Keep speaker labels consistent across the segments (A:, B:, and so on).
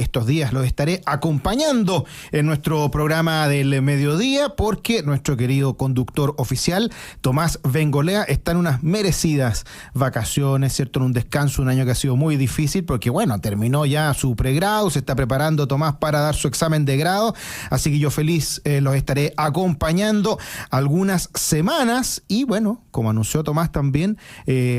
A: estos días los estaré acompañando en nuestro programa del mediodía, porque nuestro querido conductor oficial, Tomás Bengolea, está en unas merecidas vacaciones, ¿cierto? En un descanso, un año que ha sido muy difícil, porque bueno, terminó ya su pregrado, se está preparando Tomás para dar su examen de grado, así que yo feliz los estaré acompañando algunas semanas, y bueno, como anunció Tomás también,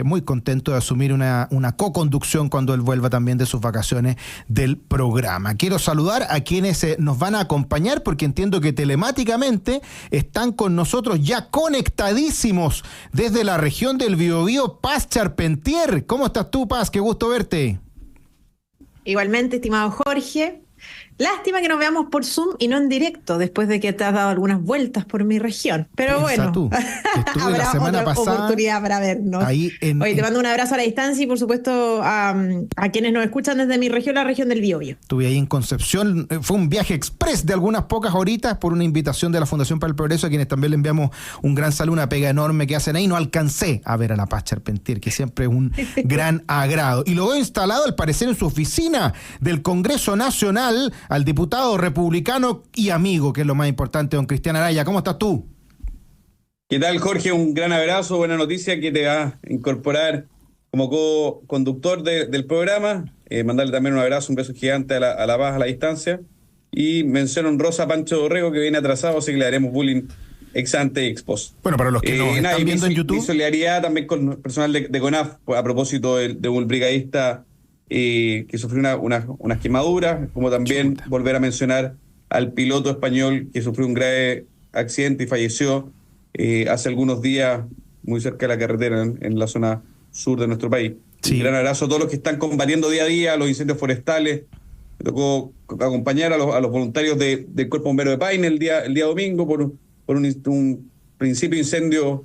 A: muy contento de asumir una co-conducción cuando él vuelva también de sus vacaciones del programa. Quiero saludar a quienes nos van a acompañar, porque entiendo que telemáticamente están con nosotros ya conectadísimos desde la región del Biobío, Paz Charpentier. ¿Cómo estás tú, Paz? Qué gusto verte.
B: Igualmente, estimado Jorge. Lástima que nos veamos por Zoom y no en directo, después de que te has dado algunas vueltas por mi región. Pero
A: Piensa
B: bueno,
A: tú, que estuve
B: habrá
A: la semana
B: otra
A: pasada
B: oportunidad para vernos.
A: Ahí
B: Oye, te mando un abrazo a la distancia y por supuesto a quienes nos escuchan desde mi región, la región del Biobío.
A: Estuve ahí en Concepción, fue un viaje express de algunas pocas horitas por una invitación de la Fundación para el Progreso, a quienes también le enviamos un gran saludo, una pega enorme que hacen ahí. No alcancé a ver a la Paz Charpentier, que siempre es un gran agrado. Y lo veo instalado, al parecer, en su oficina del Congreso Nacional, al diputado republicano y amigo, que es lo más importante, don Cristian Araya. ¿Cómo estás tú?
C: ¿Qué tal, Jorge? Un gran abrazo, buena noticia que te va a incorporar como co-conductor del programa. Mandarle también un abrazo, un beso gigante a la Paz a la distancia. Y mención honrosa a Pancho Dorrego, que viene atrasado, así que le haremos bullying ex ante y ex post.
A: Bueno, para los que nos están viendo en YouTube.
C: Mi solidaridad también con el personal de CONAF, a propósito de un brigadista que sufrió unas quemaduras, como también volver a mencionar al piloto español que sufrió un grave accidente y falleció hace algunos días muy cerca de la carretera en la zona sur de nuestro país. Sí. Un gran abrazo a todos los que están combatiendo día a día los incendios forestales. Me tocó acompañar a los voluntarios del Cuerpo Bombero de Paine el día domingo por un principio incendio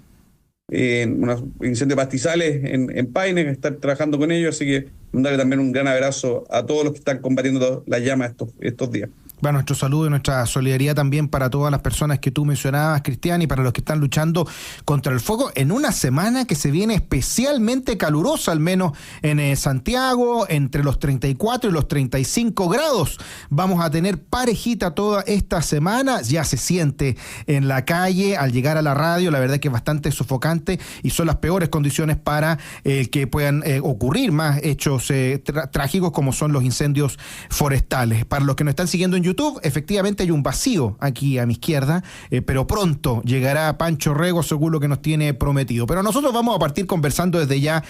C: incendio de pastizales en Paine, estar trabajando con ellos, así que darle también un gran abrazo a todos los que están combatiendo las llamas estos días.
A: Bueno, nuestro saludo y nuestra solidaridad también para todas las personas que tú mencionabas, Cristian, y para los que están luchando contra el fuego en una semana que se viene especialmente calurosa, al menos en Santiago, entre los 34 y los 35 grados. Vamos a tener parejita toda esta semana, ya se siente en la calle al llegar a la radio, la verdad es que es bastante sofocante y son las peores condiciones para que puedan ocurrir más hechos trágicos como son los incendios forestales. Para los que nos están siguiendo en YouTube, efectivamente hay un vacío aquí a mi izquierda, pero pronto llegará Pancho Rego según lo que nos tiene prometido. Pero nosotros vamos a partir conversando desde ya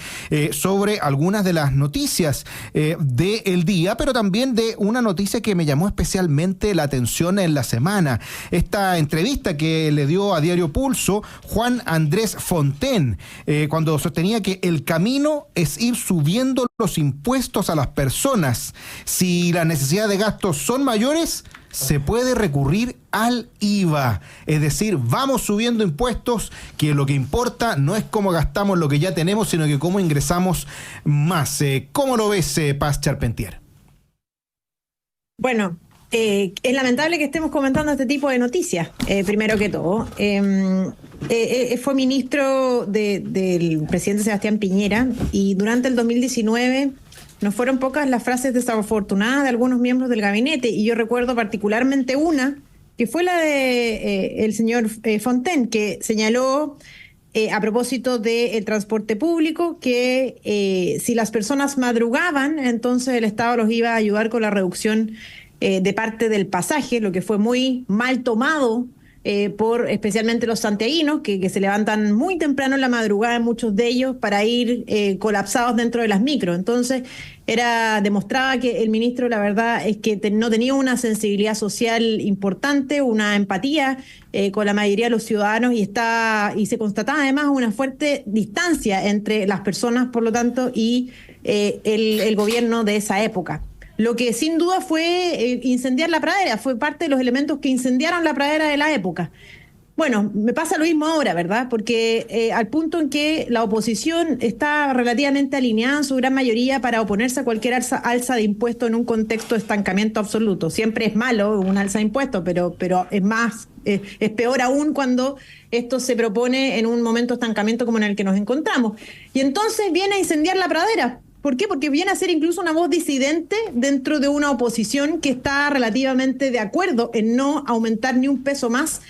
A: sobre algunas de las noticias del día, pero también de una noticia que me llamó especialmente la atención en la semana. Esta entrevista que le dio a Diario Pulso Juan Andrés Fontaine, cuando sostenía que el camino es ir subiendo los impuestos a las personas. Si las necesidades de gastos son mayores, se puede recurrir al IVA. Es decir, vamos subiendo impuestos, que lo que importa no es cómo gastamos lo que ya tenemos, sino que cómo ingresamos más. ¿Cómo lo ves, Paz Charpentier?
B: Bueno, es lamentable que estemos comentando este tipo de noticias, primero que todo. Fue ministro del presidente Sebastián Piñera y durante el 2019 no fueron pocas las frases desafortunadas de algunos miembros del gabinete, y yo recuerdo particularmente una, que fue la de el señor Fontaine, que señaló a propósito del transporte público que si las personas madrugaban, entonces el Estado los iba a ayudar con la reducción de parte del pasaje, lo que fue muy mal tomado por especialmente los santiaguinos, que se levantan muy temprano en la madrugada, muchos de ellos, para ir colapsados dentro de las micros. Entonces, demostraba que el ministro, la verdad, es que no tenía una sensibilidad social importante, una empatía con la mayoría de los ciudadanos, y se constataba además una fuerte distancia entre las personas, por lo tanto, y el gobierno de esa época. Lo que sin duda fue incendiar la pradera, fue parte de los elementos que incendiaron la pradera de la época. Bueno, me pasa lo mismo ahora, ¿verdad? Porque al punto en que la oposición está relativamente alineada en su gran mayoría para oponerse a cualquier alza de impuestos en un contexto de estancamiento absoluto. Siempre es malo un alza de impuestos, pero es peor aún cuando esto se propone en un momento de estancamiento como en el que nos encontramos. Y entonces viene a incendiar la pradera, ¿Por qué? Porque viene a ser incluso una voz disidente dentro de una oposición que está relativamente de acuerdo en no aumentar ni un peso más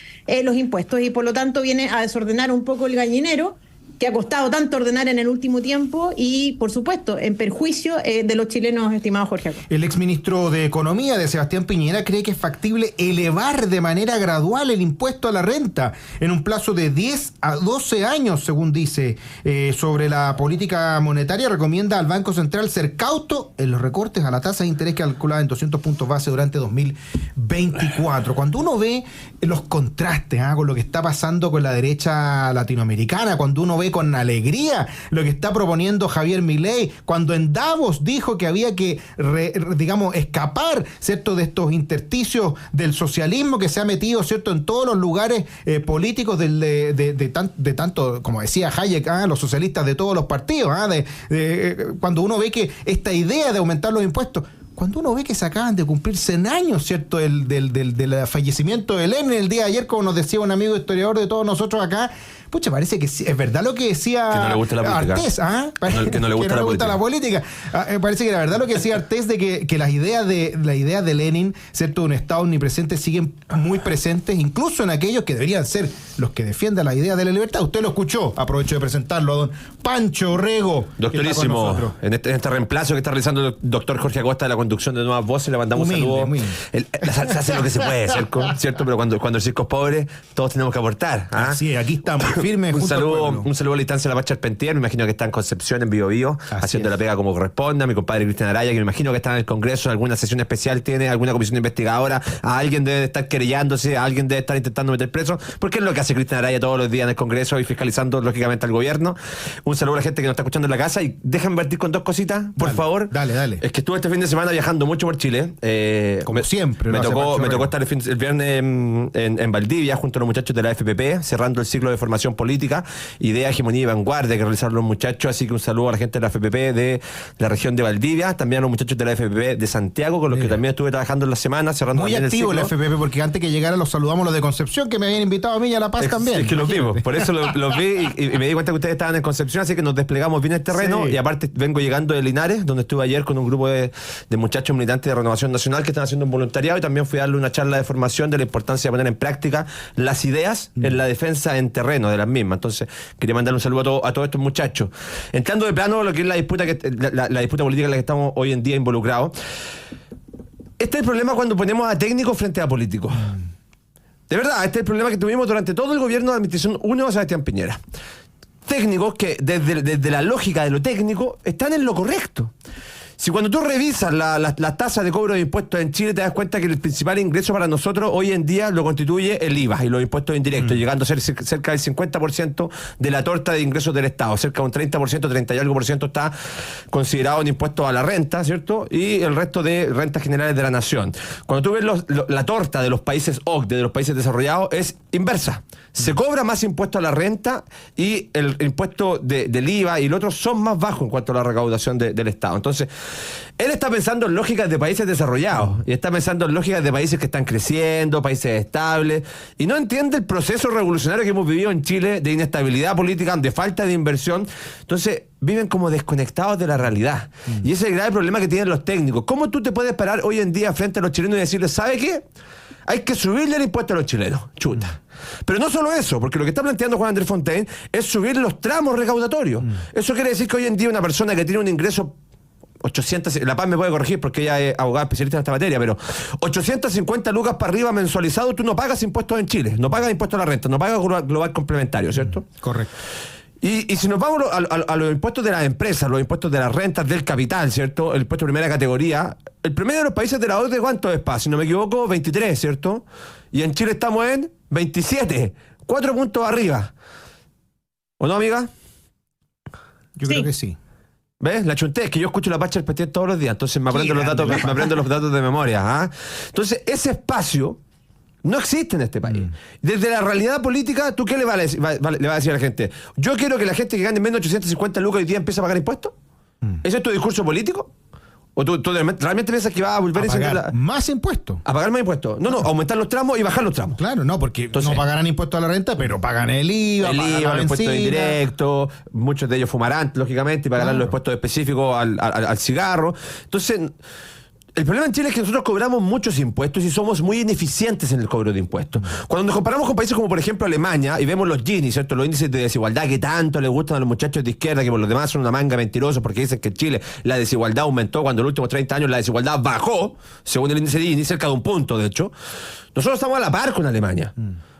B: los impuestos, y por lo tanto viene a desordenar un poco el gallinero que ha costado tanto ordenar en el último tiempo y, por supuesto, en perjuicio de los chilenos, estimado Jorge Acosta.
A: El exministro de Economía de Sebastián Piñera cree que es factible elevar de manera gradual el impuesto a la renta en un plazo de 10 a 12 años, según dice. Sobre la política monetaria, recomienda al Banco Central ser cauto en los recortes a la tasa de interés calculada en 200 puntos base durante 2024. Cuando uno ve los contrastes con lo que está pasando con la derecha latinoamericana, cuando uno ve con alegría lo que está proponiendo Javier Milei, cuando en Davos dijo que había que, escapar, ¿cierto?, de estos intersticios del socialismo que se ha metido, ¿cierto?, en todos los lugares políticos de tanto, como decía Hayek, los socialistas de todos los partidos, cuando uno ve que esta idea de aumentar los impuestos, cuando uno ve que se acaban de cumplir 100 años, ¿cierto?, del fallecimiento de Lenin el día de ayer, como nos decía un amigo historiador de todos nosotros acá, pucha, parece que es verdad lo que decía
D: que no le gusta la política.
A: Artés,
D: que no le gusta
A: la política. Parece que era verdad lo que decía Artés de que las ideas de Lenin, ¿cierto?, de un Estado omnipresente siguen muy presentes, incluso en aquellos que deberían ser los que defiendan la idea de la libertad. Usted lo escuchó, aprovecho de presentarlo a don Pancho Rego.
D: Doctorísimo, en este reemplazo que está realizando el doctor Jorge Acosta de la conducción de Nuevas Voces, le mandamos un saludo. Se hace lo que se puede, ¿cierto? Pero cuando el circo es pobre, todos tenemos que aportar.
A: Así es, aquí estamos, firmes.
D: Un saludo a la distancia de la Pacha Arpentier, me imagino que está en Concepción, en Biobío, haciendo la pega como corresponde. A mi compadre Cristian Araya, que me imagino que está en el Congreso, en alguna sesión especial, tiene alguna comisión investigadora, a alguien debe estar querellándose, a alguien debe estar intentando meter preso, porque es lo que hace Cristian Araya todos los días en el Congreso y fiscalizando lógicamente al gobierno. Un saludo a la gente que nos está escuchando en la casa, y déjenme partir con dos cositas, por favor.
A: Dale.
D: Es que estuve este fin de semana viajando mucho por Chile.
A: Como siempre.
D: Me tocó estar el viernes en Valdivia junto a los muchachos de la FPP, cerrando el ciclo de formación política, idea, hegemonía y vanguardia que realizaron los muchachos, así que un saludo a la gente de la FPP de la región de Valdivia, también a los muchachos de la FPP de Santiago, con los que también estuve trabajando en la semana, cerrando
A: muy activo
D: el
A: la FPP, porque antes que llegara los saludamos los de Concepción, que me habían invitado a mí y a La Paz también.
D: Es que los vimos, por eso los vi y me di cuenta que ustedes estaban en Concepción, así que nos desplegamos bien el terreno, y aparte vengo llegando de Linares, donde estuve ayer con un grupo de muchachos militantes de Renovación Nacional que están haciendo un voluntariado, y también fui a darle una charla de formación de la importancia de poner en práctica las ideas en la defensa en terreno de las mismas. Entonces quería mandar un saludo a todos estos muchachos. Entrando de plano lo que es la disputa política en la que estamos hoy en día involucrados. Este es el problema cuando ponemos a técnicos frente a políticos. De verdad, este es el problema que tuvimos durante todo el gobierno de Administración 1 de Sebastián Piñera. Técnicos que desde la lógica de lo técnico están en lo correcto. Si cuando tú revisas la tasa de cobro de impuestos en Chile, te das cuenta que el principal ingreso para nosotros hoy en día lo constituye el IVA y los impuestos indirectos, llegando a ser cerca del 50% de la torta de ingresos del Estado. Cerca de un 30%, 30 y algo por ciento está considerado en impuestos a la renta, ¿cierto? Y el resto de rentas generales de la nación. Cuando tú ves la torta de los países OCDE, de los países desarrollados, es inversa. Se cobra más impuesto a la renta y el impuesto del IVA y el otro son más bajos en cuanto a la recaudación del Estado. Entonces, él está pensando en lógicas de países desarrollados y está pensando en lógicas de países que están creciendo, países estables, y no entiende el proceso revolucionario que hemos vivido en Chile de inestabilidad política, de falta de inversión. Entonces viven como desconectados de la realidad. Y ese es el grave problema que tienen los técnicos. ¿Cómo tú te puedes parar hoy en día frente a los chilenos y decirles, ¿sabe qué? Hay que subirle el impuesto a los chilenos. Chuta. Pero no solo eso, porque lo que está planteando Juan Andrés Fontaine es subir los tramos recaudatorios. Eso quiere decir que hoy en día una persona que tiene un ingreso 800, La Paz me puede corregir porque ella es abogada especialista en esta materia, pero 850 lucas para arriba mensualizado, tú no pagas impuestos en Chile, no pagas impuestos a la renta, no pagas global complementario, ¿cierto?
A: Correcto.
D: Y si nos vamos a los impuestos de las empresas, los impuestos de las rentas del capital, ¿cierto? El impuesto de primera categoría, el promedio de los países de la OCDE, ¿cuánto es, Paz? Si no me equivoco, 23, ¿cierto? Y en Chile estamos en 27, 4 puntos arriba. ¿O no, amiga?
A: Yo creo que sí.
D: ¿Ves? La chunté, es que yo escucho la Pacha Arpentier todos los días, entonces me aprendo los datos de memoria. ¿Ah? Entonces, ese espacio no existe en este país. Desde la realidad política, ¿tú qué le vas a decir a la gente? ¿Yo quiero que la gente que gane menos de 850 lucas hoy día empiece a pagar impuestos? ¿Ese es tu discurso político? ¿O tú realmente piensas que va a volver
A: A pagar más impuestos.
D: a pagar más impuestos? No, aumentar los tramos y bajar los tramos.
A: Claro, no, porque
D: Entonces,
A: no pagarán impuestos a la renta, pero pagan el IVA,
D: el
A: pagan
D: IVA,
A: la
D: los impuestos
A: benzina.
D: indirectos, muchos de ellos fumarán, lógicamente, y pagarán
A: Claro.
D: los impuestos específicos al cigarro. Entonces, el problema en Chile es que nosotros cobramos muchos impuestos y somos muy ineficientes en el cobro de impuestos. Cuando nos comparamos con países como, por ejemplo, Alemania, y vemos los Gini, ¿cierto? Los índices de desigualdad que tanto les gustan a los muchachos de izquierda, que por los demás son una manga mentirosos porque dicen que en Chile la desigualdad aumentó cuando en los últimos 30 años la desigualdad bajó, según el índice de Gini, cerca de un punto, de hecho. Nosotros estamos a la par con Alemania.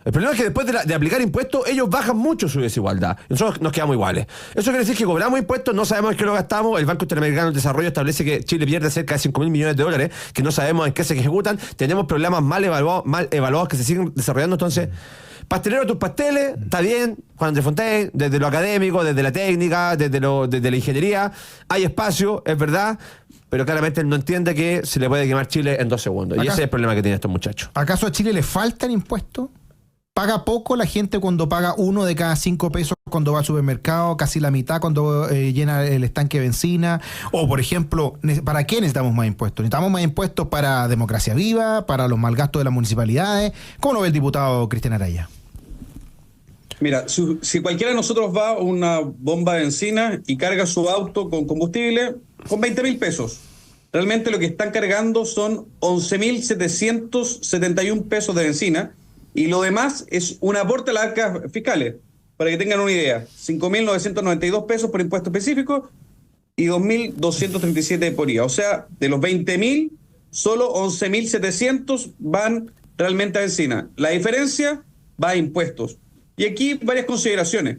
D: El problema es que después de aplicar impuestos, ellos bajan mucho su desigualdad. Nosotros nos quedamos iguales. Eso quiere decir que cobramos impuestos, no sabemos en qué lo gastamos. El Banco Interamericano del Desarrollo establece que Chile pierde cerca de 5.000 millones de dólares, que no sabemos en qué se ejecutan. Tenemos problemas mal evaluados que se siguen desarrollando. Entonces, pastelero tus pasteles, está bien, Juan Andrés Fontaine, desde lo académico, desde la técnica, desde la ingeniería, hay espacio, es verdad, pero claramente él no entiende que se le puede quemar Chile en 2 segundos. Y ese es el problema que tienen estos muchachos.
A: ¿Acaso a Chile le faltan impuestos? ¿Paga poco la gente cuando paga 1 de cada 5 pesos cuando va al supermercado, casi la mitad cuando llena el estanque de benzina? O, por ejemplo, ¿para qué necesitamos más impuestos? ¿Necesitamos más impuestos para democracia viva, para los malgastos de las municipalidades? ¿Cómo lo ve el diputado Cristian Araya?
C: Mira, si cualquiera de nosotros va a una bomba de benzina y carga su auto con combustible, con 20.000 pesos. Realmente lo que están cargando son 11.771 pesos de benzina. Y lo demás es un aporte a las arcas fiscales, para que tengan una idea. 5.992 pesos por impuesto específico y 2.237 por IVA. O sea, de los 20.000, solo 11.700 van realmente a benzina. La diferencia va a impuestos. Y aquí varias consideraciones.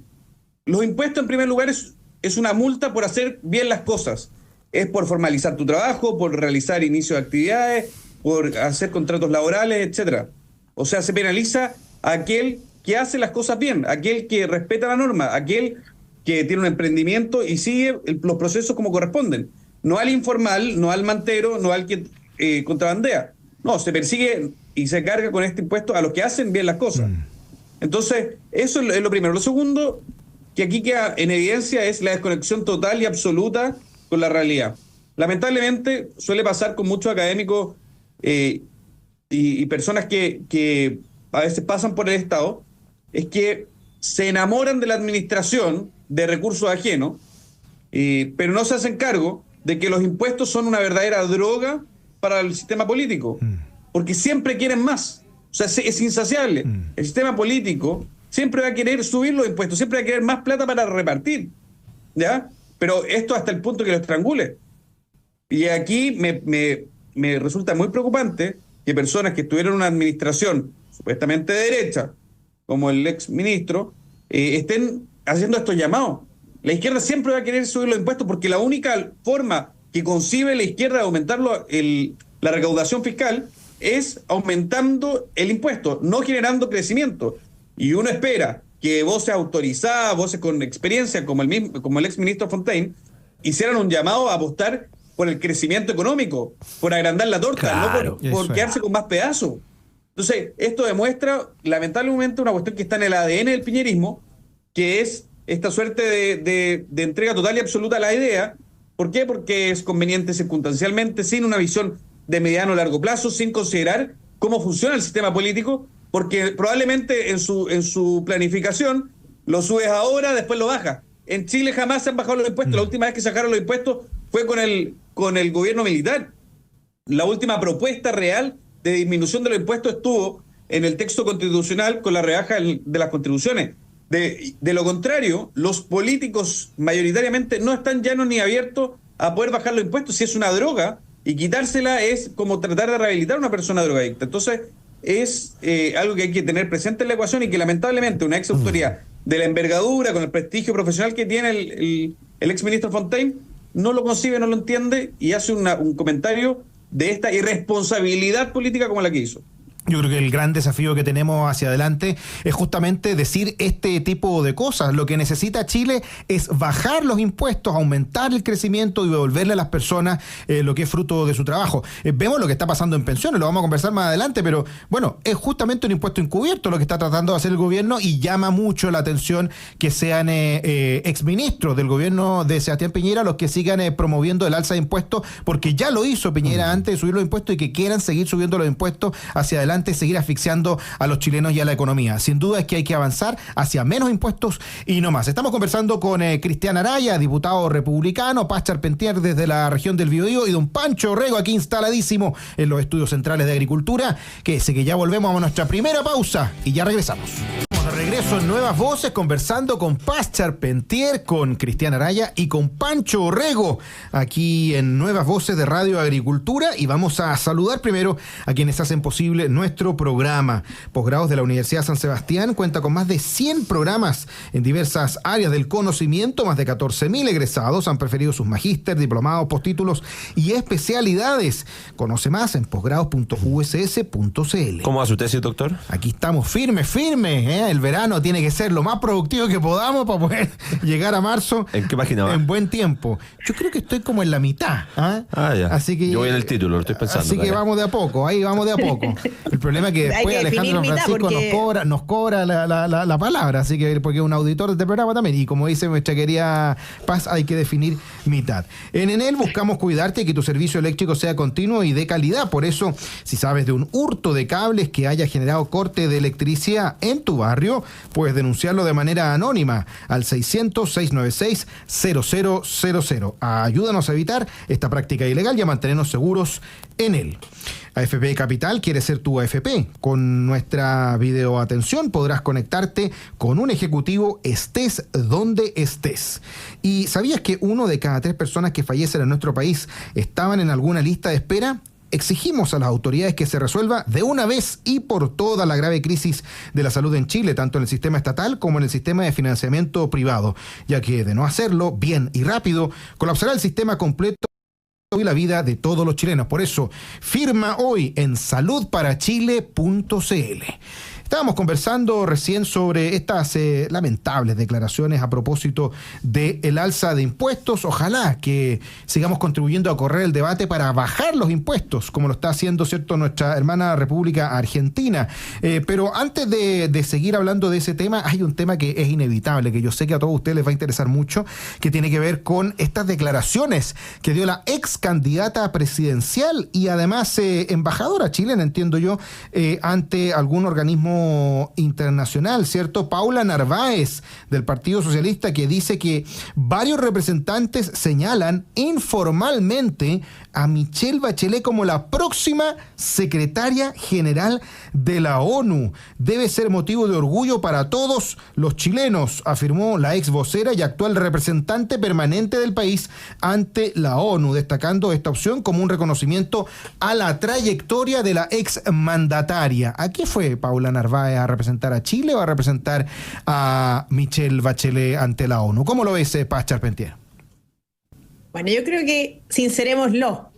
C: Los impuestos, en primer lugar, es una multa por hacer bien las cosas. Es por formalizar tu trabajo, por realizar inicio de actividades, por hacer contratos laborales, etcétera. O sea, se penaliza a aquel que hace las cosas bien, aquel que respeta la norma, aquel que tiene un emprendimiento y sigue los procesos como corresponden. No al informal, no al mantero, no al que contrabandea. No, se persigue y se carga con este impuesto a los que hacen bien las cosas. Entonces, eso es lo primero. Lo segundo, que aquí queda en evidencia, es la desconexión total y absoluta con la realidad. Lamentablemente, suele pasar con muchos académicos y personas que a veces pasan por el Estado, es que se enamoran de la administración de recursos ajenos, pero no se hacen cargo de que los impuestos son una verdadera droga para el sistema político, porque siempre quieren más. O sea, es insaciable. El sistema político siempre va a querer subir los impuestos, siempre va a querer más plata para repartir, ¿ya? Pero esto hasta el punto que lo estrangule. Y aquí me resulta muy preocupante que personas que estuvieron en una administración supuestamente de derecha, como el ex ministro, estén haciendo estos llamados. La izquierda siempre va a querer subir los impuestos porque la única forma que concibe la izquierda de aumentar la recaudación fiscal es aumentando el impuesto, no generando crecimiento. Y uno espera que voces autorizadas, voces con experiencia, como el ex ministro Fontaine, hicieran un llamado a apostar por el crecimiento económico, por agrandar la torta,
D: claro,
C: no por quedarse con más pedazos. Entonces, esto demuestra, lamentablemente, una cuestión que está en el ADN del piñerismo, que es esta suerte de entrega total y absoluta a la idea. ¿Por qué? Porque es conveniente circunstancialmente, sin una visión de mediano o largo plazo, sin considerar cómo funciona el sistema político, porque probablemente en su planificación lo subes ahora, después lo bajas. En Chile jamás se han bajado los impuestos. La última vez que sacaron los impuestos fue con el gobierno militar. La última propuesta real de disminución de los impuestos estuvo en el texto constitucional con la rebaja de las contribuciones. De lo contrario, los políticos mayoritariamente no están llanos ni abiertos a poder bajar los impuestos. Si es una droga, y quitársela es como tratar de rehabilitar a una persona drogadicta. Entonces, es algo que hay que tener presente en la ecuación y que lamentablemente una ex autoridad de la envergadura, con el prestigio profesional que tiene el ex ministro Fontaine, no lo concibe, no lo entiende y hace un comentario de esta irresponsabilidad política como la que hizo.
A: Yo creo que el gran desafío que tenemos hacia adelante es justamente decir este tipo de cosas. Lo que necesita Chile es bajar los impuestos, aumentar el crecimiento y devolverle a las personas lo que es fruto de su trabajo. Vemos lo que está pasando en pensiones, lo vamos a conversar más adelante, pero bueno, es justamente un impuesto encubierto lo que está tratando de hacer el gobierno y llama mucho la atención que sean exministros del gobierno de Sebastián Piñera los que sigan promoviendo el alza de impuestos, porque ya lo hizo Piñera antes de subir los impuestos y que quieran seguir subiendo los impuestos hacia adelante, seguir asfixiando a los chilenos y a la economía. Sin duda es que hay que avanzar hacia menos impuestos y no más. Estamos conversando con Cristian Araya, diputado republicano, Paz Charpentier desde la región del Biobío, y don Pancho Orrego aquí instaladísimo en los estudios centrales de Agricultura. Que ya volvemos a nuestra primera pausa y ya regresamos. De regreso en Nuevas Voces, conversando con Paz Charpentier, con Cristian Araya y con Pancho Orrego, aquí en Nuevas Voces de Radio Agricultura, y vamos a saludar primero a quienes hacen posible nuestro programa. Posgrados de la Universidad San Sebastián cuenta con más de 100 programas en diversas áreas del conocimiento, más de 14.000 egresados han preferido sus magíster, diplomados, postítulos y especialidades. Conoce más en posgrados.uss.cl.
D: ¿Cómo va su tesis, doctor?
A: Aquí estamos firmes, El verano tiene que ser lo más productivo que podamos para poder llegar a marzo.
D: ¿En qué página va?
A: En buen tiempo. Yo creo que estoy como en la mitad.
D: Ya.
A: Así que,
D: yo voy en el título, lo estoy pensando.
A: Así que vamos de a poco, ahí vamos de a poco. El problema es que después Alejandro Francisco porque nos cobra la palabra, así que porque es un auditor de este programa también. Y como dice nuestra querida Paz, hay que definir mitad. En Enel buscamos cuidarte y que tu servicio eléctrico sea continuo y de calidad. Por eso, si sabes de un hurto de cables que haya generado corte de electricidad en tu barrio, puedes denunciarlo de manera anónima al 600-696-0000. Ayúdanos a evitar esta práctica ilegal y a mantenernos seguros en él. AFP Capital quiere ser tu AFP. Con nuestra videoatención podrás conectarte con un ejecutivo estés donde estés. ¿Y sabías que 1 de cada 3 personas que fallecen en nuestro país estaban en alguna lista de espera? Exigimos a las autoridades que se resuelva de una vez y por todas la grave crisis de la salud en Chile, tanto en el sistema estatal como en el sistema de financiamiento privado, ya que de no hacerlo bien y rápido, colapsará el sistema completo y la vida de todos los chilenos. Por eso, firma hoy en saludparachile.cl. Estábamos conversando recién sobre estas lamentables declaraciones a propósito del alza de impuestos. Ojalá que sigamos contribuyendo a correr el debate para bajar los impuestos, como lo está haciendo, ¿cierto?, nuestra hermana República Argentina. Pero antes de seguir hablando de ese tema, hay un tema que es inevitable, que yo sé que a todos ustedes les va a interesar mucho, que tiene que ver con estas declaraciones que dio la ex candidata presidencial y además embajadora chilena, entiendo yo, ante algún organismo internacional, ¿cierto? Paula Narváez, del Partido Socialista, que dice que varios representantes señalan informalmente a Michelle Bachelet como la próxima secretaria general de la ONU. Debe ser motivo de orgullo para todos los chilenos, afirmó la ex vocera y actual representante permanente del país ante la ONU, destacando esta opción como un reconocimiento a la trayectoria de la ex mandataria. ¿A qué fue Paula Narváez? ¿Va a representar a Chile o va a representar a Michelle Bachelet ante la ONU? ¿Cómo lo ves, Paz Charpentier?
B: Bueno, yo creo que sincerémoslo.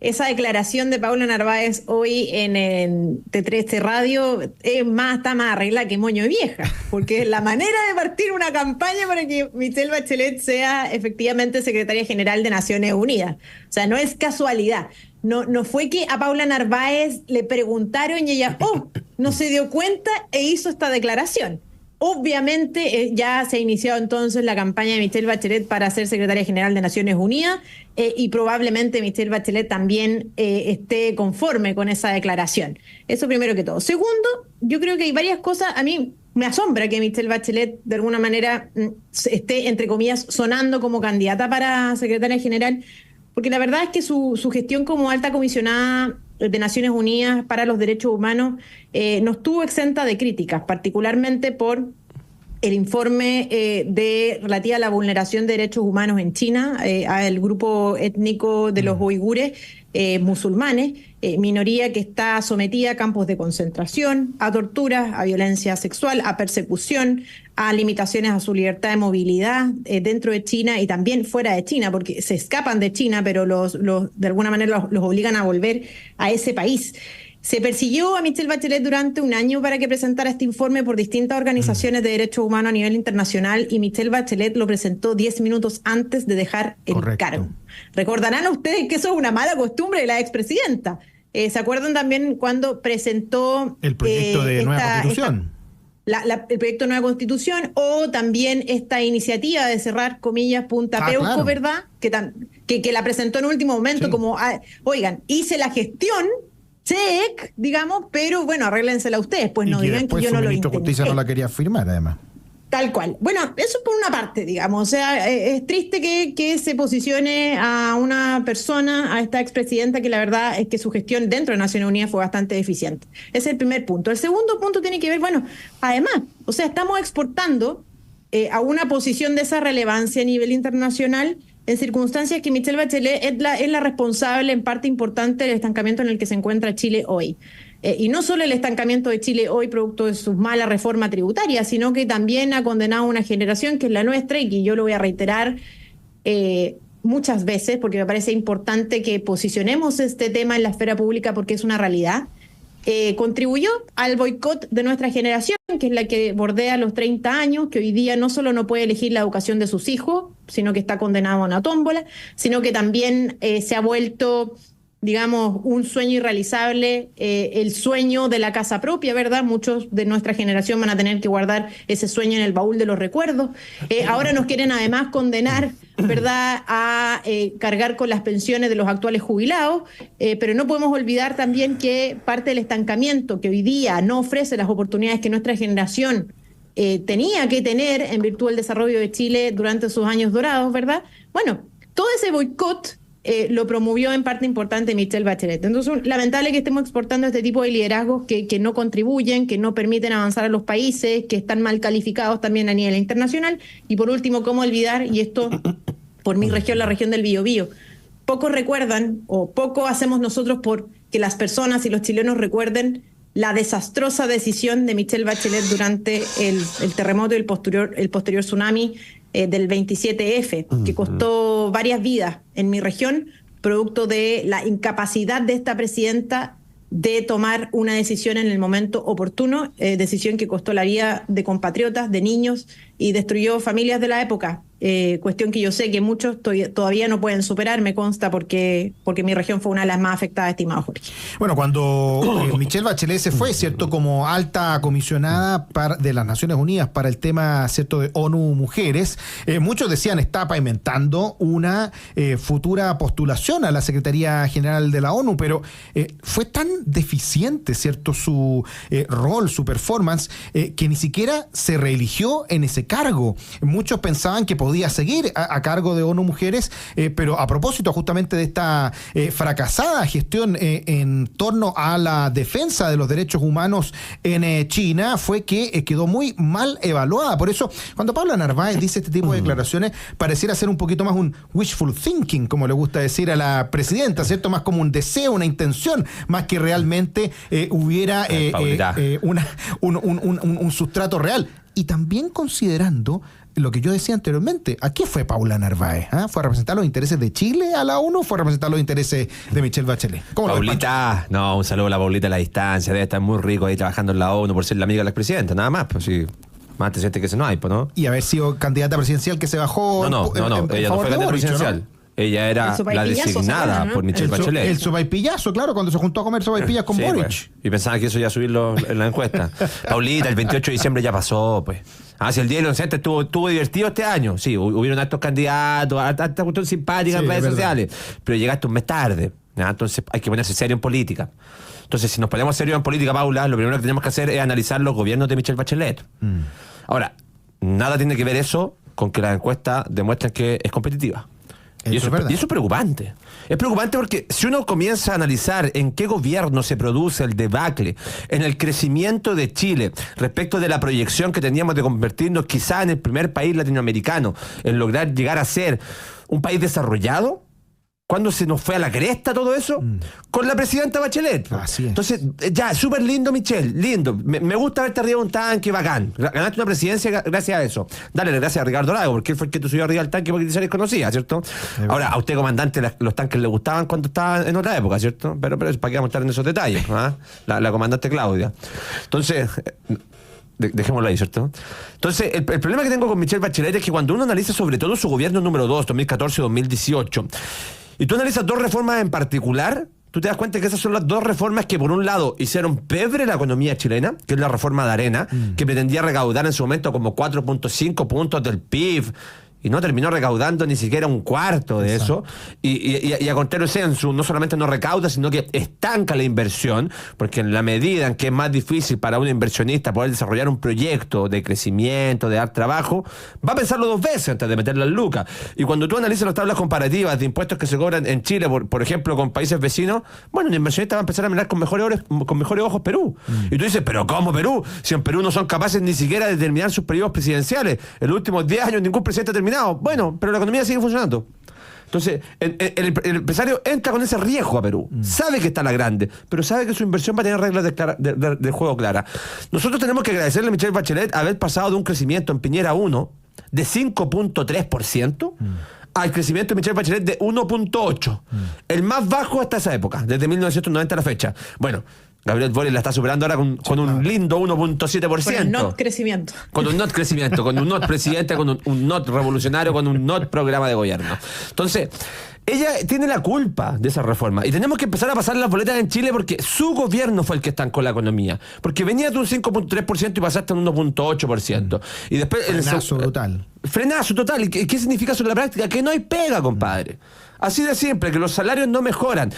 B: Esa declaración de Paula Narváez hoy en T3 Radio está más arreglada que moño de vieja, porque es la manera de partir una campaña para que Michelle Bachelet sea efectivamente secretaria general de Naciones Unidas. O sea, no es casualidad. No fue que a Paula Narváez le preguntaron y ella, no se dio cuenta e hizo esta declaración. Obviamente ya se ha iniciado entonces la campaña de Michelle Bachelet para ser secretaria general de Naciones Unidas y probablemente Michelle Bachelet también esté conforme con esa declaración. Eso primero que todo. Segundo, yo creo que hay varias cosas. A mí me asombra que Michelle Bachelet de alguna manera esté, entre comillas, sonando como candidata para secretaria general, porque la verdad es que su gestión como alta comisionada de Naciones Unidas para los Derechos Humanos no estuvo exenta de críticas, particularmente por el informe relativa a la vulneración de derechos humanos en China, al grupo étnico de los uigures musulmanes, minoría que está sometida a campos de concentración, a torturas, a violencia sexual, a persecución, a limitaciones a su libertad de movilidad dentro de China y también fuera de China, porque se escapan de China, pero de alguna manera los obligan a volver a ese país. Se persiguió a Michelle Bachelet durante un año para que presentara este informe por distintas organizaciones de derechos humanos a nivel internacional, y Michelle Bachelet lo presentó 10 minutos antes de dejar el cargo. Recordarán ustedes que eso es una mala costumbre de la expresidenta. ¿Se acuerdan también cuando presentó
A: el proyecto de nueva constitución?
B: El proyecto de nueva constitución, o también esta iniciativa de cerrar, comillas, Punta Peuco, claro, ¿verdad? Que la presentó en último momento, sí, como, oigan, hice la gestión, check, digamos, pero bueno, arréglensela ustedes, pues no digan que yo no lo intenté. El ministro de
A: Justicia no la quería firmar, además.
B: Tal cual. Bueno, eso por una parte, digamos. O sea, es triste que se posicione a una persona, a esta expresidenta, que la verdad es que su gestión dentro de Naciones Unidas fue bastante deficiente. Ese es el primer punto. El segundo punto tiene que ver, bueno, además, o sea, estamos exportando a una posición de esa relevancia a nivel internacional en circunstancias que Michelle Bachelet es la responsable en parte importante del estancamiento en el que se encuentra Chile hoy. Y no solo el estancamiento de Chile hoy producto de sus malas reformas tributarias, sino que también ha condenado a una generación que es la nuestra, y que yo lo voy a reiterar muchas veces, porque me parece importante que posicionemos este tema en la esfera pública, porque es una realidad. Contribuyó al boicot de nuestra generación, que es la que bordea los 30 años, que hoy día no solo no puede elegir la educación de sus hijos, sino que está condenado a una tómbola, sino que también se ha vuelto, digamos, un sueño irrealizable, el sueño de la casa propia, ¿verdad? Muchos de nuestra generación van a tener que guardar ese sueño en el baúl de los recuerdos. Ahora nos quieren además condenar, ¿verdad?, a cargar con las pensiones de los actuales jubilados, pero no podemos olvidar también que parte del estancamiento que hoy día no ofrece las oportunidades que nuestra generación tenía que tener en virtud del desarrollo de Chile durante sus años dorados, ¿verdad? Bueno, todo ese boicot lo promovió en parte importante Michelle Bachelet. Entonces, lamentable que estemos exportando este tipo de liderazgos que no contribuyen, que no permiten avanzar a los países, que están mal calificados también a nivel internacional. Y por último, cómo olvidar, y esto por mi región, la región del Biobío, pocos recuerdan, o poco hacemos nosotros por que las personas y los chilenos recuerden la desastrosa decisión de Michelle Bachelet durante el terremoto y el posterior tsunami del 27F, que costó varias vidas en mi región, producto de la incapacidad de esta presidenta de tomar una decisión en el momento oportuno, decisión que costó la vida de compatriotas, de niños, y destruyó familias de la época. Cuestión que yo sé que muchos todavía no pueden superar, me consta, porque mi región fue una de las más afectadas, estimado Jorge.
A: Bueno, cuando Michelle Bachelet se fue, ¿cierto?, como alta comisionada de las Naciones Unidas para el tema, ¿cierto?, de ONU Mujeres, muchos decían está pavimentando una futura postulación a la Secretaría General de la ONU, pero fue tan deficiente, ¿cierto?, su rol, su performance, que ni siquiera se reeligió en ese cargo. Muchos pensaban que podía seguir a cargo de ONU Mujeres, pero a propósito justamente de esta fracasada gestión en torno a la defensa de los derechos humanos en China, fue que quedó muy mal evaluada. Por eso, cuando Paula Narváez dice este tipo de declaraciones, pareciera ser un poquito más un wishful thinking, como le gusta decir a la presidenta, ¿cierto? Más como un deseo, una intención, más que realmente hubiera un sustrato real. Y también considerando lo que yo decía anteriormente, ¿a qué fue Paula Narváez? ¿Fue a representar los intereses de Chile a la ONU o fue a representar los intereses de Michelle Bachelet?
D: Paulita, un saludo a la Paulita a la distancia, debe estar muy rico ahí trabajando en la ONU por ser la amiga de la expresidenta, nada más, pues sí. Más antecedente que eso no hay, pues, ¿no?
A: Y haber sido candidata presidencial que se bajó.
D: No, ella no fue candidata presidencial. ¿No? Ella era la designada, ¿no?, por Michelle Bachelet.
A: El sopaipillazo, claro, cuando se juntó a comer sopaipillas con Boric.
D: Pues. Y pensaba que eso iba a subirlo en la encuesta. Paulita, el 28 de diciembre ya pasó, pues. Si el Día del Inocente estuvo divertido este año. Sí, hubieron estos candidatos, harta cuestión simpática en redes sociales. Pero llegaste un mes tarde. Entonces hay que ponerse serio en política. Entonces, si nos ponemos serios en política, Paula, lo primero que tenemos que hacer es analizar los gobiernos de Michelle Bachelet. Ahora, nada tiene que ver eso con que las encuestas demuestren que es competitiva. Y eso es preocupante. Es preocupante porque si uno comienza a analizar en qué gobierno se produce el debacle, en el crecimiento de Chile respecto de la proyección que teníamos de convertirnos quizá en el primer país latinoamericano, en lograr llegar a ser un país desarrollado, ¿Cuándo se nos fue a la cresta todo eso? Con la presidenta Bachelet.
A: Así es.
D: Entonces, ya, súper lindo, Michelle, lindo. Me gusta verte arriba de un tanque, bacán. Ganaste una presidencia gracias a eso. Dale gracias a Ricardo Lagos, porque él fue el que te subió arriba del tanque porque se les conocía, ¿cierto? Ahora, a usted, comandante, los tanques le gustaban cuando estaba en otra época, ¿cierto? Pero ¿para qué vamos a estar en esos detalles? ¿Ah? La comandante Claudia. Entonces... dejémoslo ahí, ¿cierto? Entonces, el problema que tengo con Michelle Bachelet es que cuando uno analiza sobre todo su gobierno número 2, 2014-2018, y tú analizas dos reformas en particular, tú te das cuenta que esas son las dos reformas que, por un lado, hicieron pebre la economía chilena, que es la reforma de Arena, que pretendía recaudar en su momento como 4.5 puntos del PIB, y no terminó recaudando ni siquiera un cuarto de eso. Y a contrario sensu, no solamente no recauda, sino que estanca la inversión, porque en la medida en que es más difícil para un inversionista poder desarrollar un proyecto de crecimiento, de dar trabajo, va a pensarlo dos veces antes de meter las lucas. Y cuando tú analizas las tablas comparativas de impuestos que se cobran en Chile, por ejemplo, con países vecinos, bueno, un inversionista va a empezar a mirar con mejores ojos Perú. Y tú dices, ¿pero cómo Perú? Si en Perú no son capaces ni siquiera de terminar sus periodos presidenciales. En los últimos 10 años ningún presidente ha terminado. Bueno, pero la economía sigue funcionando. Entonces, el empresario entra con ese riesgo a Perú. Sabe que está la grande, pero sabe que su inversión va a tener reglas de juego claras. Nosotros tenemos que agradecerle a Michelle Bachelet haber pasado de un crecimiento en Piñera 1 de 5.3% al crecimiento de Michelle Bachelet de 1.8%. El más bajo hasta esa época, desde 1990 a la fecha. Bueno, Gabriel Boric la está superando ahora con un lindo 1.7%.
B: Con el not crecimiento.
D: Con un not crecimiento, con un not presidente, con un not revolucionario, con un not programa de gobierno. Entonces, ella tiene la culpa de esa reforma. Y tenemos que empezar a pasar las boletas en Chile porque su gobierno fue el que estancó la economía. Porque venía de un 5.3% y pasaste a un 1.8%. Y después...
A: Frenazo total.
D: Frenazo total. ¿Y qué significa eso en la práctica? Que no hay pega, compadre. Así de simple, que los salarios no mejoran.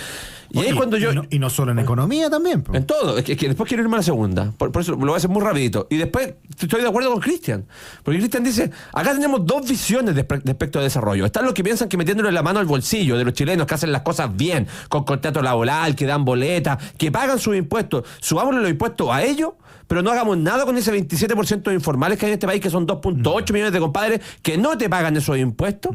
D: Y ahí cuando yo...
A: Y no solo en economía también.
D: En todo. Es que después quiero irme a la segunda. Por eso lo voy a hacer muy rapidito. Y después estoy de acuerdo con Cristian. Porque Cristian dice, acá tenemos dos visiones respecto a desarrollo. Están los que piensan que metiéndole la mano al bolsillo de los chilenos que hacen las cosas bien, con contrato laboral, que dan boletas, que pagan sus impuestos. Subámosle los impuestos a ellos, pero no hagamos nada con ese 27% de informales que hay en este país, que son 2.8 millones de compadres que no te pagan esos impuestos.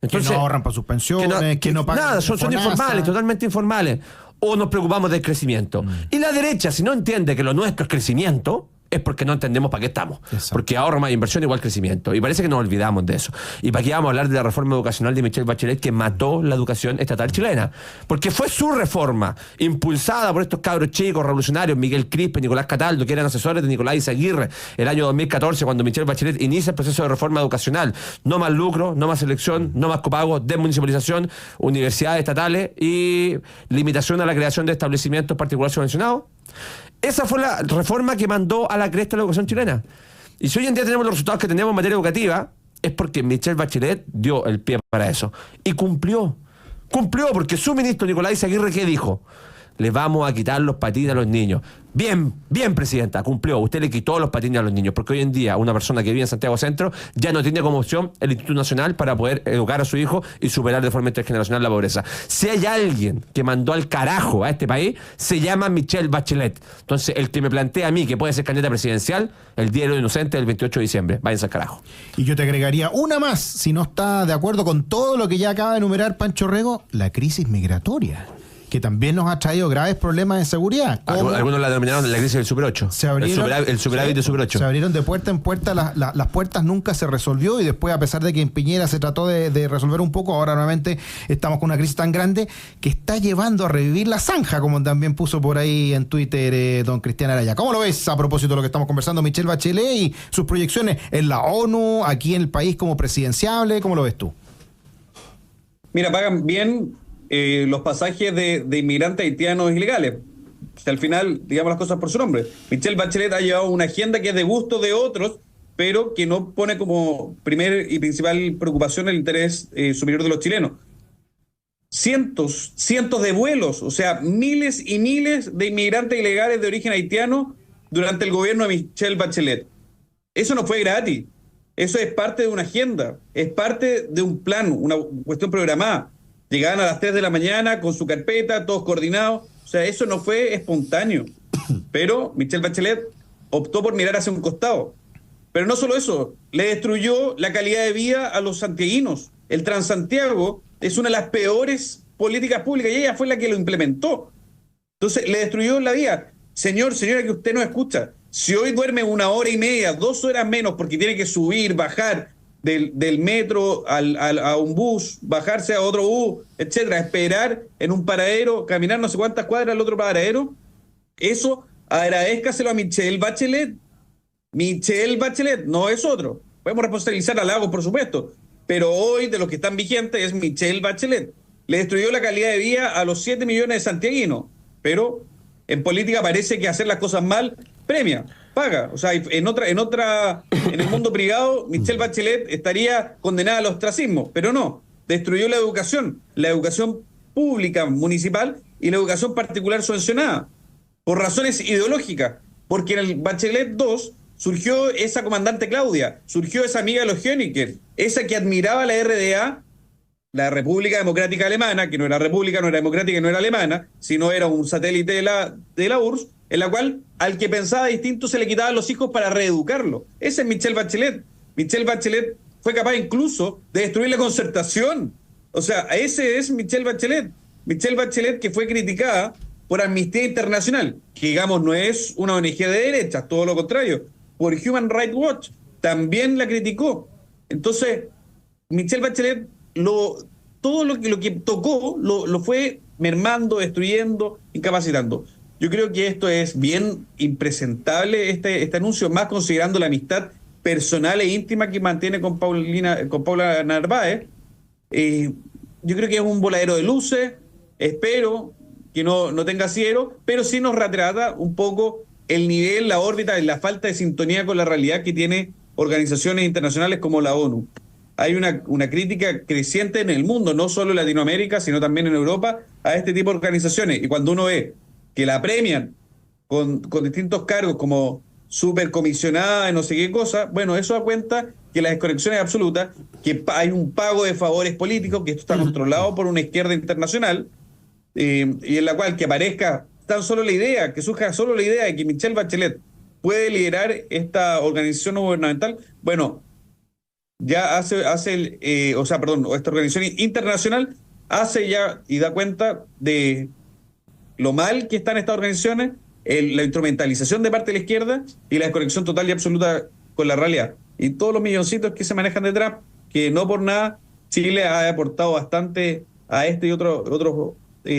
D: Entonces,
A: que no ahorran para sus pensiones, que no pagan.
D: Nada, son informales, totalmente informales. O nos preocupamos del crecimiento. Y la derecha, si no entiende que lo nuestro es crecimiento, es porque no entendemos para qué estamos. Exacto. Porque ahorro más inversión igual crecimiento. Y parece que nos olvidamos de eso. Y para qué vamos a hablar de la reforma educacional de Michelle Bachelet, que mató la educación estatal chilena. Porque fue su reforma, impulsada por estos cabros chicos revolucionarios, Miguel Crispe, Nicolás Cataldo, que eran asesores de Nicolás Izaguirre, el año 2014, cuando Michelle Bachelet inicia el proceso de reforma educacional. No más lucro, no más elección, no más copagos, desmunicipalización, universidades estatales y limitación a la creación de establecimientos particulares subvencionados. Esa fue la reforma que mandó a la cresta la educación chilena. Y si hoy en día tenemos los resultados que tenemos en materia educativa, es porque Michelle Bachelet dio el pie para eso. Y cumplió. Cumplió porque su ministro Nicolás Izaguirre, ¿qué dijo? Le vamos a quitar los patines a los niños. Bien, bien, presidenta, cumplió. Usted le quitó los patines a los niños, porque hoy en día una persona que vive en Santiago Centro ya no tiene como opción el Instituto Nacional para poder educar a su hijo y superar de forma intergeneracional la pobreza. Si hay alguien que mandó al carajo a este país, se llama Michelle Bachelet. Entonces, el que me plantea a mí que puede ser candidata presidencial, el Día de los Inocentes del 28 de diciembre. Váyanse al carajo.
A: Y yo te agregaría una más, si no está de acuerdo con todo lo que ya acaba de enumerar Pancho Rego, la crisis migratoria, que también nos ha traído graves problemas de seguridad.
D: Algunos la denominaron la crisis del Super 8. El superávit de Super 8.
A: Se abrieron de puerta en puerta, las puertas nunca se resolvió, y después, a pesar de que en Piñera se trató de resolver un poco, ahora nuevamente estamos con una crisis tan grande que está llevando a revivir la zanja, como también puso por ahí en Twitter don Cristian Araya. ¿Cómo lo ves a propósito de lo que estamos conversando, Michelle Bachelet y sus proyecciones en la ONU, aquí en el país como presidenciable? ¿Cómo lo ves tú?
C: Mira, pagan bien los pasajes de inmigrantes haitianos ilegales. O sea, al final, digamos las cosas por su nombre. Michelle Bachelet ha llevado una agenda que es de gusto de otros, pero que no pone como primer y principal preocupación el interés superior de los chilenos. Cientos de vuelos, o sea, miles y miles de inmigrantes ilegales de origen haitiano durante el gobierno de Michelle Bachelet. Eso no fue gratis. Eso es parte de una agenda, es parte de un plan, una cuestión programada. Llegaban a las 3 de la mañana con su carpeta, todos coordinados. O sea, eso no fue espontáneo. Pero Michelle Bachelet optó por mirar hacia un costado. Pero no solo eso, le destruyó la calidad de vida a los santiaguinos. El Transantiago es una de las peores políticas públicas y ella fue la que lo implementó. Entonces le destruyó la vida. Señora, que usted no escucha, si hoy duerme 1 hora y media, 2 horas menos porque tiene que subir, bajar del metro a un bus, bajarse a otro bus, etcétera, esperar en un paradero, caminar no sé cuántas cuadras al otro paradero, eso agradézcaselo a Michelle Bachelet. Michelle Bachelet, no es otro. Podemos responsabilizar a Lagos, por supuesto, pero hoy de los que están vigentes es Michelle Bachelet. Le destruyó la calidad de vida a los 7 millones de santiaguinos, pero en política parece que hacer las cosas mal premia, paga. O sea, en el mundo privado, Michelle Bachelet estaría condenada al ostracismo, pero no, destruyó la educación pública municipal y la educación particular subvencionada, por razones ideológicas, porque en el Bachelet 2 surgió esa comandante Claudia, surgió esa amiga de los Honecker, esa que admiraba la RDA, la República Democrática Alemana, que no era república, no era democrática y no era alemana, sino era un satélite de la URSS, en la cual al que pensaba distinto se le quitaban los hijos para reeducarlo. Esa es Michelle Bachelet. Michelle Bachelet fue capaz incluso de destruir la concertación. O sea, ese es Michelle Bachelet. Michelle Bachelet que fue criticada por Amnistía Internacional, que digamos no es una ONG de derechas, todo lo contrario, por Human Rights Watch, también la criticó. Entonces, Michelle Bachelet todo lo que tocó lo fue mermando, destruyendo, incapacitando. Yo creo que esto es bien impresentable, este anuncio, más considerando la amistad personal e íntima que mantiene con Paula Narváez. Yo creo que es un voladero de luces, espero que no tenga cielo, pero sí nos retrata un poco el nivel, la órbita y la falta de sintonía con la realidad que tiene organizaciones internacionales como la ONU. Hay una crítica creciente en el mundo, no solo en Latinoamérica, sino también en Europa, a este tipo de organizaciones. Y cuando uno ve que la premian con distintos cargos como supercomisionada y no sé qué cosa, bueno, eso da cuenta que la desconexión es absoluta, que hay un pago de favores políticos, que esto está controlado por una izquierda internacional, y en la cual que aparezca tan solo la idea, que surja solo la idea de que Michelle Bachelet puede liderar esta organización no gubernamental, bueno, ya esta organización internacional hace ya y da cuenta de lo mal que están estas organizaciones, la instrumentalización de parte de la izquierda y la desconexión total y absoluta con la realidad. Y todos los milloncitos que se manejan detrás, que no por nada Chile ha aportado bastante a este y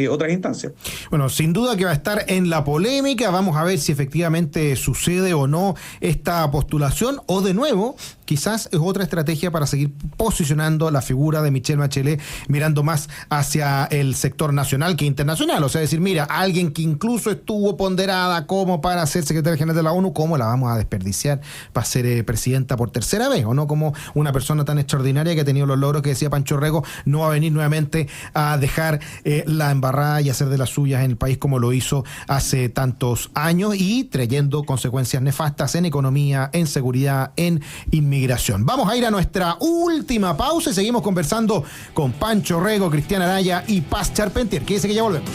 C: otras instancias.
A: Bueno, sin duda que va a estar en la polémica. Vamos a ver si efectivamente sucede o no esta postulación, o de nuevo, quizás es otra estrategia para seguir posicionando la figura de Michelle Bachelet, mirando más hacia el sector nacional que internacional. O sea, decir, mira, alguien que incluso estuvo ponderada como para ser secretaria general de la ONU, ¿cómo la vamos a desperdiciar para ser presidenta por tercera vez? O no, como una persona tan extraordinaria que ha tenido los logros que decía Pancho Rego, no va a venir nuevamente a dejar la embarrada y hacer de las suyas en el país como lo hizo hace tantos años, y trayendo consecuencias nefastas en economía, en seguridad, en inmigración. Vamos a ir a nuestra última pausa y seguimos conversando con Pancho Rego, Cristian Araya y Paz Charpentier. Quédese que ya volvemos.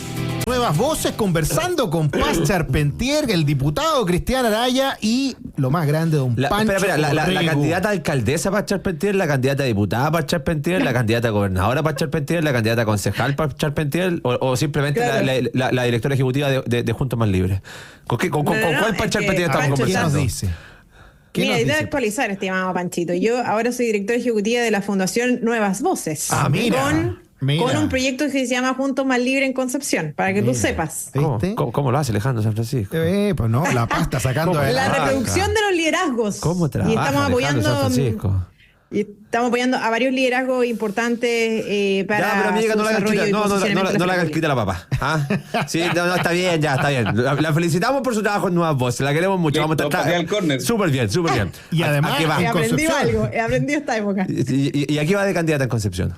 A: Nuevas voces conversando con Paz Charpentier, el diputado Cristian Araya y lo más grande, don Pancho
D: Rego. La candidata alcaldesa Paz Charpentier, la candidata diputada Paz Charpentier, la candidata gobernadora Paz Charpentier, la candidata concejal Paz Charpentier, o simplemente claro, la directora ejecutiva de Juntos Más Libres. ¿Con cuál Paz Charpentier estamos conversando?
A: ¿Qué nos dice?
B: Mira, idea de actualizar, estimado Panchito. Yo ahora soy directora ejecutiva de la Fundación Nuevas Voces.
A: Ah, mira.
B: Con un proyecto que se llama Juntos Más Libre en Concepción, para que tú sepas.
D: ¿Cómo lo hace Alejandro San Francisco?
A: Pues no, la pasta sacando de
B: la reproducción de los liderazgos.
D: ¿Cómo trabaja
B: y estamos apoyando
D: San Francisco?
B: Y estamos apoyando a varios liderazgos importantes para
D: ya, pero amiga,
B: su desarrollo y posicionamiento
D: no le hagas quita la papa. ¿Ah? Sí, no, está bien, ya, está bien. La felicitamos por su trabajo en Nuevas Voces, la queremos mucho. Vamos a estar súper bien.
A: Y además,
B: he aprendido algo, he aprendido esta época.
D: ¿Y aquí va de candidata en Concepción?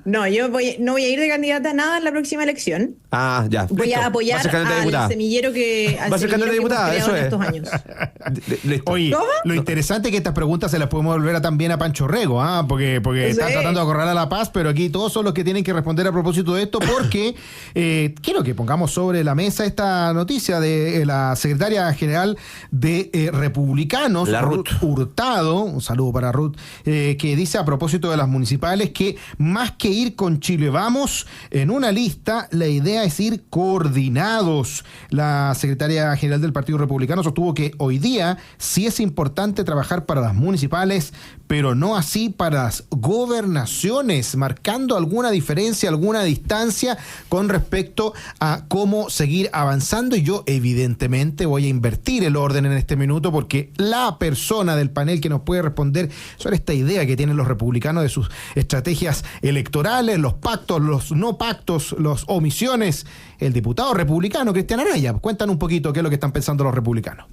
B: No, yo no voy a ir de candidata a nada en la próxima elección.
D: Ah, ya.
B: Voy a apoyar al semillero que
D: va a ser candidata a diputada, eso
B: es. Estos años.
A: Oye,
B: ¿cómo?
A: Lo interesante es que estas preguntas se las podemos volver también a Pancho Rego, porque están tratando de acorralar a La Paz, pero aquí todos son los que tienen que responder a propósito de esto, porque quiero que pongamos sobre la mesa esta noticia de la secretaria general de Republicanos,
D: la Ruth
A: Hurtado, un saludo para Ruth, que dice a propósito de las municipales que más que ir con Chile Vamos en una lista, la idea es ir coordinados. La secretaria general del Partido Republicano sostuvo que hoy día sí es importante trabajar para las municipales, pero no así para las gobernaciones, marcando alguna diferencia, alguna distancia con respecto a cómo seguir avanzando. Y yo evidentemente voy a invertir el orden en este minuto, porque la persona del panel que nos puede responder sobre esta idea que tienen los republicanos de sus estrategias electorales, los pactos, los no pactos, las omisiones, el diputado republicano Cristian Araya. Cuéntanos un poquito qué es lo que están pensando los republicanos.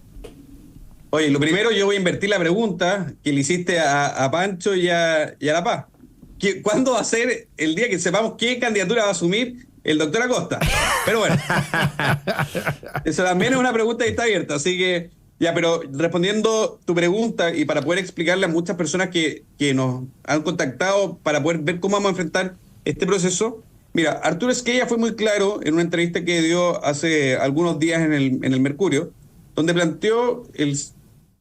C: Oye, lo primero, yo voy a invertir la pregunta que le hiciste a Pancho y a La Paz. ¿Cuándo va a ser el día que sepamos qué candidatura va a asumir el doctor Acosta? Pero bueno, eso también es una pregunta que está abierta, así que ya, pero respondiendo tu pregunta y para poder explicarle a muchas personas que nos han contactado para poder ver cómo vamos a enfrentar este proceso. Mira, Arturo Esquella fue muy claro en una entrevista que dio hace algunos días en el Mercurio, donde planteó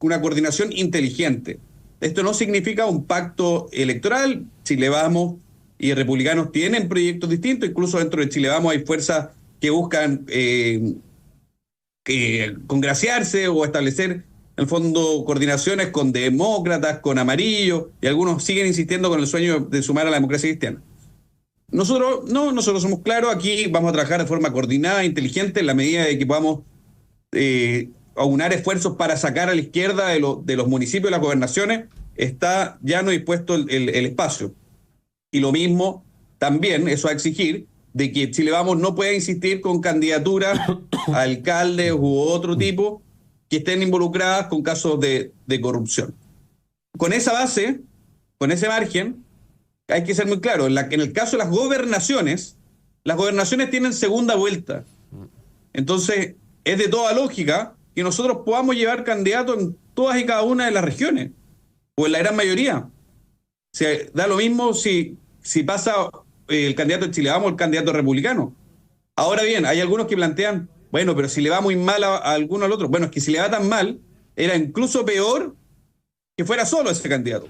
C: una coordinación inteligente. Esto no significa un pacto electoral. Chile Vamos y republicanos tienen proyectos distintos, incluso dentro de Chile Vamos hay fuerzas que buscan congraciarse o establecer, en el fondo, coordinaciones con demócratas, con amarillos, y algunos siguen insistiendo con el sueño de sumar a la democracia cristiana. Nosotros somos claros, aquí vamos a trabajar de forma coordinada, inteligente, en la medida de que podamos aunar esfuerzos para sacar a la izquierda de los municipios y las gobernaciones. Está ya no dispuesto el espacio. Y lo mismo también, eso va a exigir de que Chile Vamos no pueda insistir con candidaturas a alcaldes u otro tipo que estén involucradas con casos de corrupción. Con esa base, con ese margen, hay que ser muy claro, en el caso de las gobernaciones tienen segunda vuelta. Entonces, es de toda lógica que nosotros podamos llevar candidatos en todas y cada una de las regiones, o en la gran mayoría. O sea, da lo mismo si pasa el candidato de Chile Vamos o el candidato republicano. Ahora bien, hay algunos que plantean, bueno, pero si le va muy mal a alguno al otro. Bueno, es que si le va tan mal, era incluso peor que fuera solo ese candidato.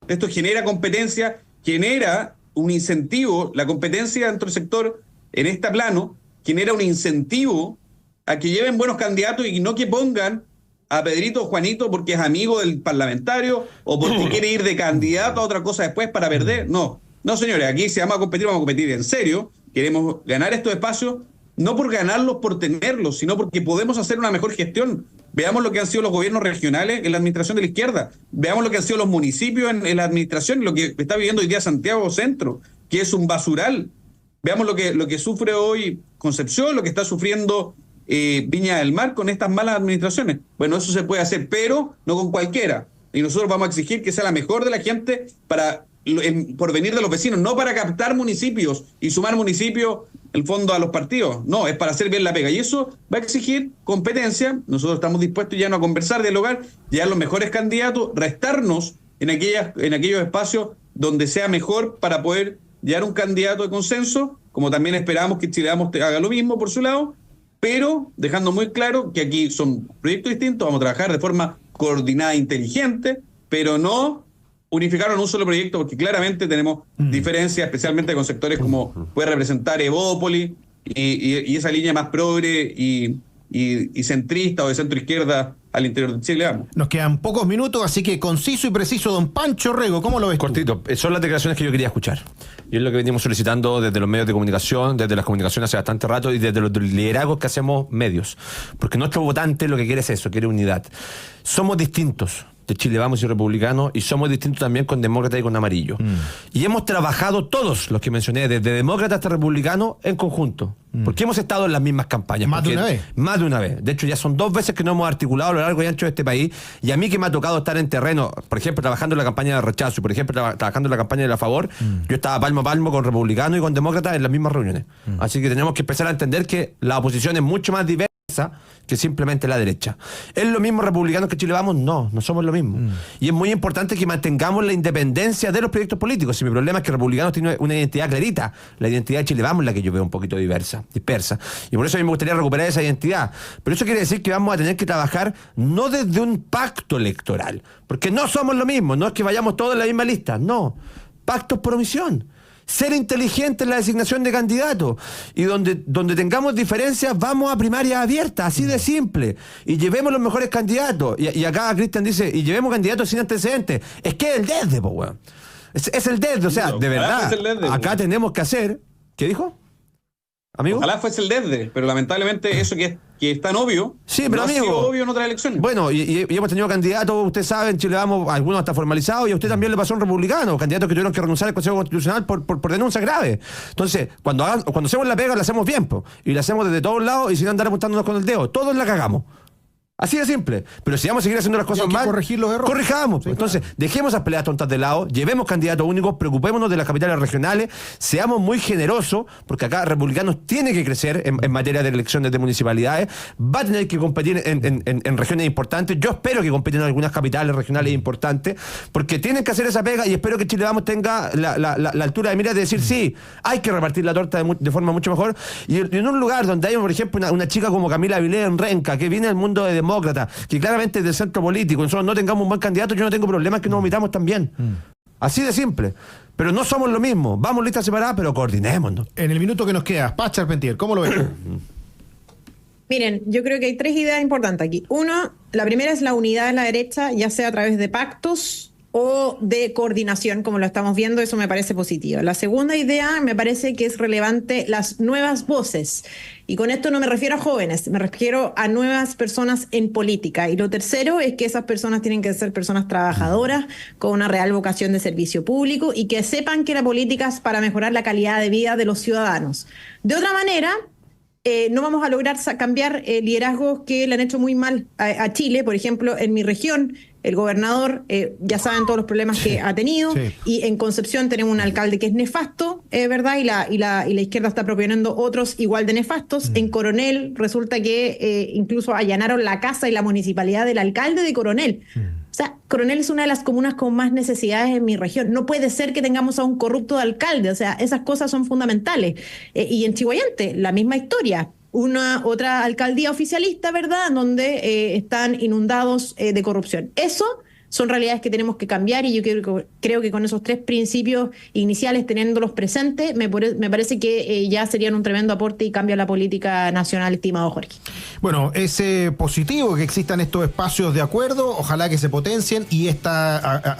C: Esto genera competencia, genera un incentivo, la competencia dentro del sector en este plano genera un incentivo a que lleven buenos candidatos y no que pongan a Pedrito o Juanito porque es amigo del parlamentario o porque quiere ir de candidato a otra cosa después para perder. No, señores, aquí si vamos a competir en serio. Queremos ganar estos espacios, no por ganarlos, por tenerlos, sino porque podemos hacer una mejor gestión. Veamos lo que han sido los gobiernos regionales en la administración de la izquierda. Veamos lo que han sido los municipios en la administración, lo que está viviendo hoy día Santiago Centro, que es un basural. Veamos lo que sufre hoy Concepción, lo que está sufriendo Viña del Mar con estas malas administraciones. Bueno, eso se puede hacer, pero no con cualquiera. Y nosotros vamos a exigir que sea la mejor de la gente por venir de los vecinos, no para captar municipios y sumar municipios, el fondo, a los partidos. No, es para hacer bien la pega. Y eso va a exigir competencia. Nosotros estamos dispuestos ya no a conversar, dialogar, llevar los mejores candidatos, restarnos en aquellos espacios donde sea mejor para poder llevar un candidato de consenso, como también esperamos que Chile Vamos haga lo mismo por su lado, pero dejando muy claro que aquí son proyectos distintos, vamos a trabajar de forma coordinada, inteligente, pero no unificar en un solo proyecto, porque claramente tenemos diferencias, especialmente con sectores como puede representar Evópolis y esa línea más progre y centrista o de centro izquierda al interior de Chile. Vamos.
A: Nos quedan pocos minutos, así que conciso y preciso, don Pancho Rego, ¿cómo lo ves?
D: Cortito, son las declaraciones que yo quería escuchar. Y es lo que venimos solicitando desde los medios de comunicación, desde las comunicaciones hace bastante rato y desde los liderazgos que hacemos medios. Porque nuestro votante lo que quiere es eso, quiere unidad. Somos distintos de Chile Vamos y Republicanos, y somos distintos también con demócratas y con amarillo. Y hemos trabajado todos los que mencioné, desde demócratas hasta republicanos, en conjunto. Porque hemos estado en las mismas campañas.
A: Más de una vez.
D: Más de una vez. De hecho, ya son 2 veces que nos hemos articulado a lo largo y ancho de este país. Y a mí que me ha tocado estar en terreno, por ejemplo, trabajando en la campaña de rechazo y, por ejemplo, trabajando en la campaña de la favor, yo estaba palmo a palmo con republicanos y con demócratas en las mismas reuniones. Así que tenemos que empezar a entender que la oposición es mucho más diversa que simplemente la derecha. ¿Es lo mismo republicanos que Chile Vamos? No somos lo mismo. Y es muy importante que mantengamos la independencia de los proyectos políticos. Y mi problema es que republicanos tienen una identidad clarita. La identidad de Chile Vamos es la que yo veo un poquito dispersa. Y por eso a mí me gustaría recuperar esa identidad. Pero eso quiere decir que vamos a tener que trabajar no desde un pacto electoral, porque no somos lo mismo. No es que vayamos todos en la misma lista. No. Pactos por omisión. ser inteligente en la designación de candidatos. Y donde tengamos diferencias, vamos a primarias abiertas, así de simple. Y llevemos los mejores candidatos. Y acá Cristian dice, y llevemos candidatos sin antecedentes. Es que es el desde, po, weón. Es el desde, o sea, de verdad. Acá tenemos que hacer. ¿Qué dijo? ¿Amigo?
C: Ojalá fuese el desde, pero lamentablemente eso que es tan obvio,
D: sí, pero
C: no
D: amigo,
C: ha sido obvio en otras elecciones.
D: Bueno, y hemos tenido candidatos, usted sabe, en Chile Vamos, algunos hasta formalizados, y a usted también le pasó un republicano, candidatos que tuvieron que renunciar al Consejo Constitucional por denuncias graves. Entonces, cuando hacemos la pega, la hacemos bien, po, y la hacemos desde todos lados y sin andar apuntándonos con el dedo. Todos la cagamos. Así de simple. Pero si vamos a seguir haciendo las cosas mal,
A: corregir los errores.
D: Corrijamos.
A: Sí,
D: entonces, dejemos esas peleas tontas de lado, llevemos candidatos únicos, preocupémonos de las capitales regionales, seamos muy generosos, porque acá Republicanos tiene que crecer en materia de elecciones de municipalidades, va a tener que competir en regiones importantes. Yo espero que compiten en algunas capitales regionales importantes, porque tienen que hacer esa pega, y espero que Chile Vamos tenga la altura de miras de decir, sí, hay que repartir la torta de forma mucho mejor. Y en un lugar donde hay, por ejemplo, una chica como Camila Avilés en Renca, que viene del mundo de demócrata, que claramente es del centro político, nosotros no tengamos un buen candidato, yo no tengo problemas que nos omitamos también. Así de simple. Pero no somos lo mismo. Vamos listas separadas, pero coordinémonos.
A: En el minuto que nos queda, Paz Charpentier, ¿cómo lo ves?
B: Miren, yo creo que hay 3 ideas importantes aquí. Uno, la primera es la unidad de la derecha, ya sea a través de pactos o de coordinación, como lo estamos viendo, eso me parece positivo. La segunda idea me parece que es relevante las nuevas voces. Y con esto no me refiero a jóvenes, me refiero a nuevas personas en política. Y lo tercero es que esas personas tienen que ser personas trabajadoras, con una real vocación de servicio público y que sepan que la política es para mejorar la calidad de vida de los ciudadanos. De otra manera, no vamos a lograr cambiar liderazgos que le han hecho muy mal a Chile. Por ejemplo, en mi región, el gobernador, ya saben todos los problemas que ha tenido, y en Concepción tenemos un alcalde que es nefasto, ¿verdad? Y la izquierda está proponiendo otros igual de nefastos. En Coronel resulta que incluso allanaron la casa y la municipalidad del alcalde de Coronel. O sea, Coronel es una de las comunas con más necesidades en mi región. No puede ser que tengamos a un corrupto alcalde. O sea, esas cosas son fundamentales. Y en Chihuayante, la misma historia. Otra alcaldía oficialista, ¿verdad?, donde están inundados de corrupción. Eso son realidades que tenemos que cambiar, y yo creo que con esos 3 principios iniciales, teniéndolos presentes, me parece que ya serían un tremendo aporte y cambio a la política nacional, estimado Jorge.
A: Bueno, es positivo que existan estos espacios de acuerdo, ojalá que se potencien, y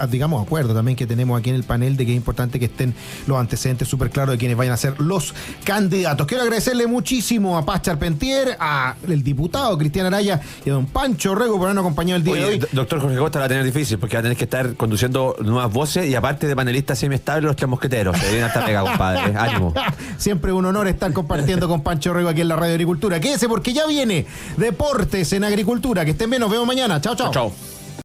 A: digamos, acuerdo también que tenemos aquí en el panel de que es importante que estén los antecedentes súper claros de quienes vayan a ser los candidatos. Quiero agradecerle muchísimo a Paz Charpentier, al diputado Cristian Araya y a don Pancho Rego por habernos acompañado el día de hoy.
D: Doctor Jorge Costa, la va a tener difícil, porque va a tener que estar conduciendo nuevas voces, y aparte de panelistas semiestables, los 3 mosqueteros. Se viene hasta pega, compadre. Ánimo.
A: Siempre un honor estar compartiendo con Pancho Rego aquí en la Radio Agricultura. Quédese porque ya viene Deportes en Agricultura. Que estén bien, nos vemos mañana. Chao, chao.
D: Chao.